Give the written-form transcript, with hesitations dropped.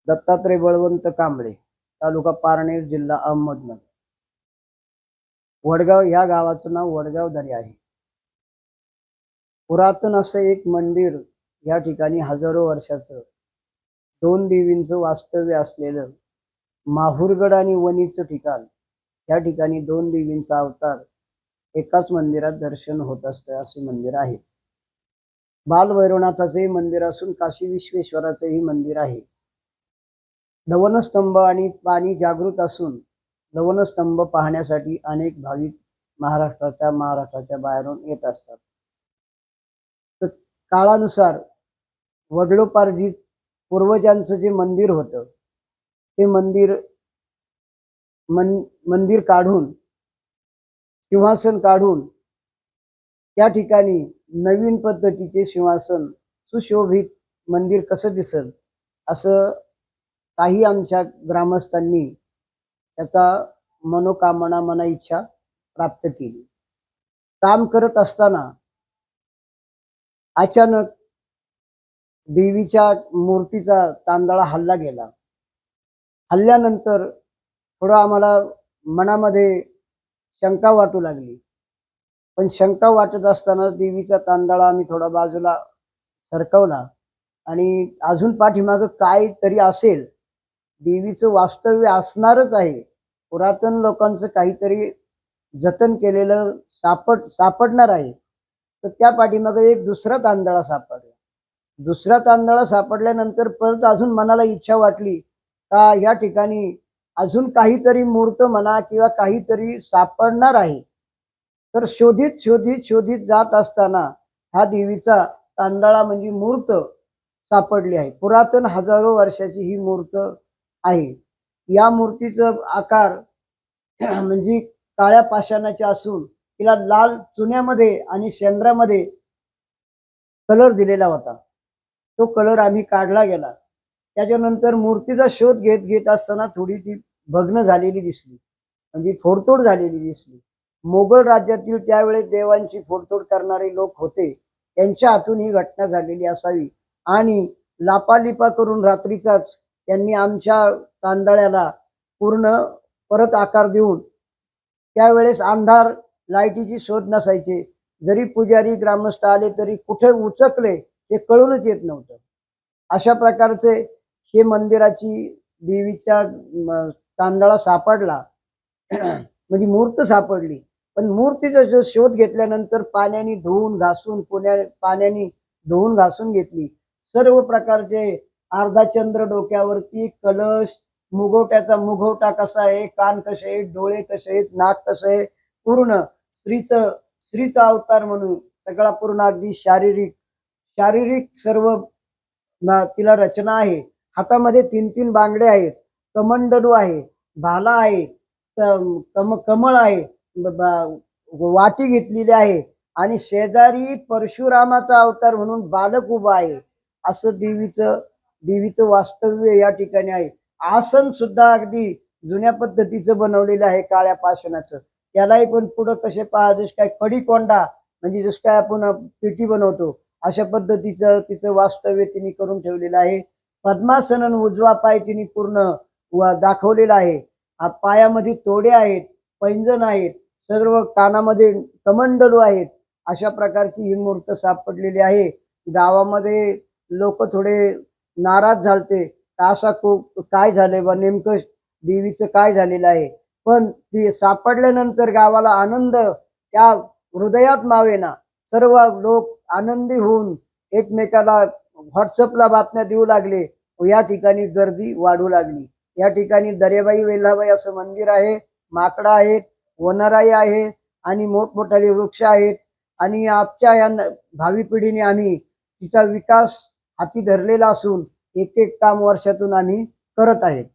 दत्तात्रय बळवंत कांबळे, तालुका पारनेर, जिल्हा अहमदनगर. वडगाव या गावाचं नाव वडगाव दरी आहे. पुरातन असं एक मंदिर या ठिकाणी हजारो वर्षाचं, दोन देवींचं वास्तव्य असलेलं माहुरगड आणि वणीचं ठिकाण. या ठिकाणी दोन देवींचा अवतार एकाच मंदिरात दर्शन होत असतं असे मंदिर आहे. बालभैरवनाथाचंही मंदिर असून काशी विश्वेश्वराचंही मंदिर आहे. लवणस्तंभ आणि पाणी जागृत असून लवणस्तंभ पाहण्यासाठी अनेक भाविक महाराष्ट्राच्या बाहेरून येत असतात. तर काळानुसार वडिलोपार्जित पूर्वजांचं जे मंदिर होतं ते मंदिर काढून, सिंहासन काढून त्या ठिकाणी नवीन पद्धतीचे सिंहासन, सुशोभित मंदिर कसं दिसेल असं काही आमच्या ग्रामस्थांनी त्याचा मनोकामना इच्छा प्राप्त केली. काम करत असताना अचानक देवीच्या मूर्तीचा तांदळा हल्ला गेला. हल्ल्यानंतर थोडं आम्हाला मनामध्ये शंका वाटू लागली. पण शंका वाटत असताना देवीचा तांदळा आम्ही थोडा बाजूला सरकवला आणि अजून पाठीमागं काय तरी असेल, देवीचं वास्तव्य असणारच आहे, पुरातन लोकांचं काहीतरी जतन केलेलं सापडणार आहे. तर त्या पाठीमागं एक दुसरा तांदळा सापडला. दुसरा तांदळा सापडल्यानंतर परत अजून मनाला इच्छा वाटली का या ठिकाणी अजून काहीतरी मूर्त म्हणा किंवा काहीतरी सापडणार आहे. तर शोधित जात असताना हा देवीचा तांदळा म्हणजे मूर्त सापडली आहे. पुरातन हजारो वर्षाची ही मूर्त आहे. या मूर्तीचा आकार म्हणजे काळ्या पाषाणाचे असून तिला लाल चुन्यामध्ये आणि शेंद्रामध्ये कलर दिलेला होता. तो कलर आम्ही काढला गेला. त्याच्यानंतर मूर्तीचा शोध घेत असताना थोडी ती भग्न झालेली दिसली, म्हणजे फोडतोड झालेली दिसली. मोगल राज्यातील त्यावेळेस देवांची फोडतोड करणारे लोक होते, त्यांच्या हातून ही घटना झालेली असावी आणि लापालिपा करून रात्रीचाच त्यांनी आमच्या तांदळ्याला पूर्ण परत आकार देऊन, त्यावेळेस अंधार, लाईटीची शोध नसायचे. जरी पुजारी ग्रामस्थ आले तरी कुठे उचकले हे कळूनच येत नव्हतं. अशा प्रकारचे हे मंदिराची देवीच्या तांदळा सापडला म्हणजे मूर्त सापडली. पण मूर्तीचा जो शोध घेतल्यानंतर पाण्याने धुवून घासून घेतली. सर्व प्रकारचे अर्धाचंद्र डोक्यावरती, कलश, मुगवट्याचा मुगवटा कसा आहे, कान कसे आहेत, डोळे कसे आहेत, नाक कसं आहे, पूर्ण स्त्रीचा अवतार म्हणून सगळा पूर्ण अगदी शारीरिक सर्व तिला रचना आहे. हातामध्ये 3 बांगडे आहेत, कमंडलू आहे, भाला आहे, कमळ आहे, वाटी घेतलेली आहे आणि शेजारी परशुरामाचा अवतार म्हणून बालक उभा आहे. असं देवीचं वास्तव्य या ठिकाणी आहे. आसन सुद्धा अगदी जुन्या पद्धतीचं बनवलेलं आहे, काळ्या पाषाणाचं. त्यालाही पण पुढं कसे पहा, जस काय खडीकोंडा म्हणजे जस काय आपण पेटी बनवतो अशा पद्धतीचं तिचं वास्तव्य तिने करून ठेवलेलं आहे. पद्मासनन उजवा पाय तिने पूर्ण दाखवलेला आहे. पायामध्ये तोडे आहेत, पैंजण आहेत, सर्व कानामध्ये कमंडलू आहेत. अशा प्रकारची ही मूर्त सापडलेली आहे. गावामध्ये लोक थोडे नाराज झालते, असा काय झालंय बा, नेमकं देवीचं काय झालेलं आहे. पण ती सापडल्यानंतर गावाला आनंद त्या हृदयात मावेना. सर्व लोक आनंदी होऊन एकमेकाला व्हॉट्सअपला बातम्या देऊ लागले व या ठिकाणी गर्दी वाढू लागली. या ठिकाणी दरेबाई वेल्हाबाई असं मंदिर आहे, माकडं आहेत, वनराई आहे आणि मोठमोठाले वृक्ष आहेत. आणि आजच्या या भावी पिढीने आम्ही तिचा विकास हाती धरलेला असून एक काम वर्षातून आम्ही करत आहेत.